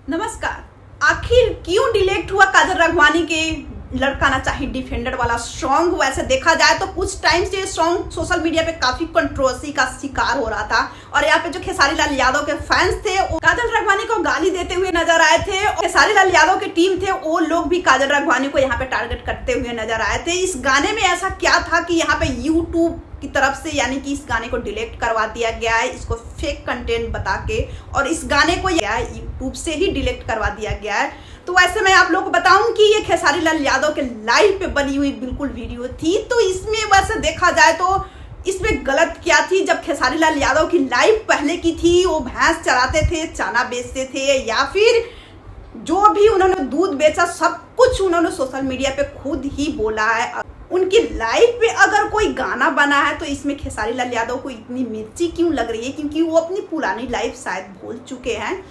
नमस्कार। आखिर क्यों डिलीट हुआ काजल राघवानी के लड़का ना चाहिए डिफेंडर वाला सॉन्ग? वैसे देखा जाए तो कुछ टाइम से सॉन्ग सोशल मीडिया पे काफी कंट्रोवर्सी का शिकार हो रहा था और यहाँ पे जो खेसारी लाल यादव के फैंस थे वो काजल राघवानी को गाली देते हुए नजर आए थे और खेसारी लाल यादव की टीम थे वो लोग भी काजल राघवानी को यहाँ पे टारगेट करते हुए नजर आए थे। इस गाने में ऐसा क्या था कि यहाँ पे यूट्यूब की तरफ से यानी कि इस गाने को डिलीट करवा दिया गया है, इसको फेक कंटेंट बता के, और इस गाने को यूट्यूब से ही डिलीट करवा दिया गया है। तो वैसे मैं आप लोगों को बताऊं कि ये खेसारी लाल यादव के लाइव पे बनी हुई बिल्कुल वीडियो थी। तो इसमें वैसे देखा जाए तो इसमें गलत क्या थी, जब खेसारी लाल यादव की लाइव पहले की थी वो भैंस चराते थे, चना बेचते थे या फिर जो भी उन्होंने दूध बेचा सब कुछ उन्होंने सोशल मीडिया पे खुद ही बोला है। उनकी लाइफ पे अगर कोई गाना बना है तो इसमें खेसारी लाल यादव को इतनी मिर्ची क्यों लग रही है? क्योंकि वो अपनी पुरानी लाइफ शायद भूल चुके हैं।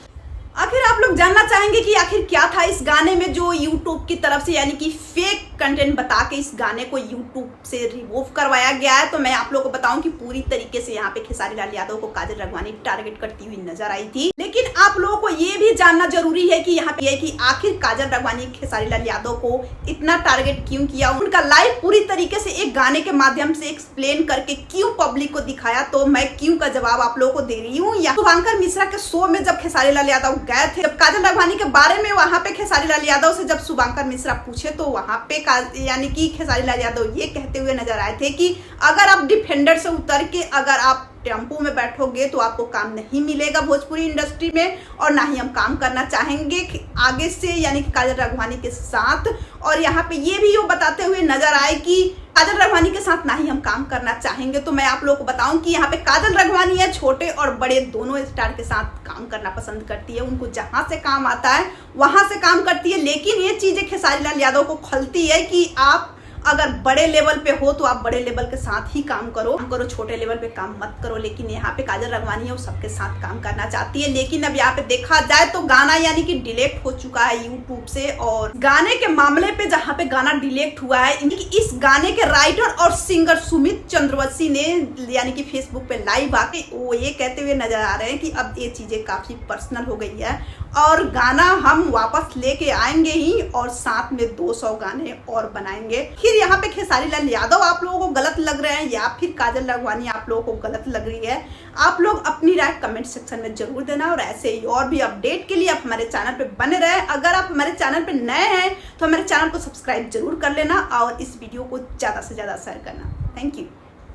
आखिर आप लोग जानना चाहेंगे कि आखिर क्या था इस गाने में जो यूट्यूब की तरफ से यानी कि फेक कंटेंट बता के इस गाने को यूट्यूब से रिमूव करवाया गया है। तो मैं आप लोगों को बताऊं कि पूरी तरीके से यहाँ पे खेसारी लाल यादव को काजल राघवानी टारगेट करती हुई नजर आई थी। लेकिन आप लोगों को ये भी जानना जरूरी है कि यहाँ पे कि आखिर काजल राघवानी खेसारी लाल यादव को इतना टारगेट क्यों किया, उनका लाइफ पूरी तरीके से एक गाने के माध्यम से एक्सप्लेन करके क्यों पब्लिक को दिखाया। तो मैं क्यों का जवाब आप लोगों को दे रही हूँ। शुभांकर मिश्रा के शो में जब खेसारी लाल यादव गए थे, जब काजल राघवानी के बारे में वहां पे खेसारी लाल यादव से जब शुभांकर मिश्रा पूछे तो वहां पे यानी कि खेसारी लाल यादव ये कहते हुए नजर आए थे कि अगर आप डिफेंडर से उतर के अगर आप टेम्पो में बैठोगे तो आपको काम नहीं मिलेगा भोजपुरी इंडस्ट्री में और ना ही हम काम करना चाहेंगे आगे से यानी कि काजल राघवानी के साथ। और यहाँ पे ये भी वो बताते हुए नजर आए कि काजल राघवानी के साथ ना ही हम काम करना चाहेंगे। तो मैं आप लोगों को बताऊं कि यहाँ पे काजल राघवानी है छोटे और बड़े दोनों स्टार के साथ काम करना पसंद करती है। उनको जहां से काम आता है वहां से काम करती है। लेकिन ये चीजें खेसारी लाल यादव को खलती है कि आप अगर बड़े लेवल पे हो तो आप बड़े लेवल के साथ ही काम करो, छोटे लेवल पे काम मत करो। लेकिन यहाँ पे काजल राघवानी है वो सबके साथ काम करना चाहती है। लेकिन अब यहाँ पे देखा जाए तो गाना यानी कि डिलीट हो चुका है यूट्यूब से। और गाने के मामले पे जहाँ पे गाना डिलीट हुआ है, इस गाने के राइटर और सिंगर सुमित चंद्रवंशी ने यानी कि फेसबुक पे लाइव आके वो ये कहते हुए नजर आ रहे हैं कि अब ये चीजें काफी पर्सनल हो गई है और गाना हम वापस लेके आएंगे ही और साथ में 200 गाने और बनाएंगे। फिर यहाँ पे खेसारी लाल यादव आप लोगों को गलत लग रहे हैं या फिर काजल राघवानी आप लोगों को गलत लग रही है? आप लोग अपनी राय कमेंट सेक्शन में जरूर देना और ऐसे ही और भी अपडेट के लिए आप हमारे चैनल पे बने रहे। अगर आप हमारे चैनल पे नए हैं तो हमारे चैनल को सब्सक्राइब जरूर कर लेना और इस वीडियो को ज्यादा से ज्यादा शेयर करना। Thank you.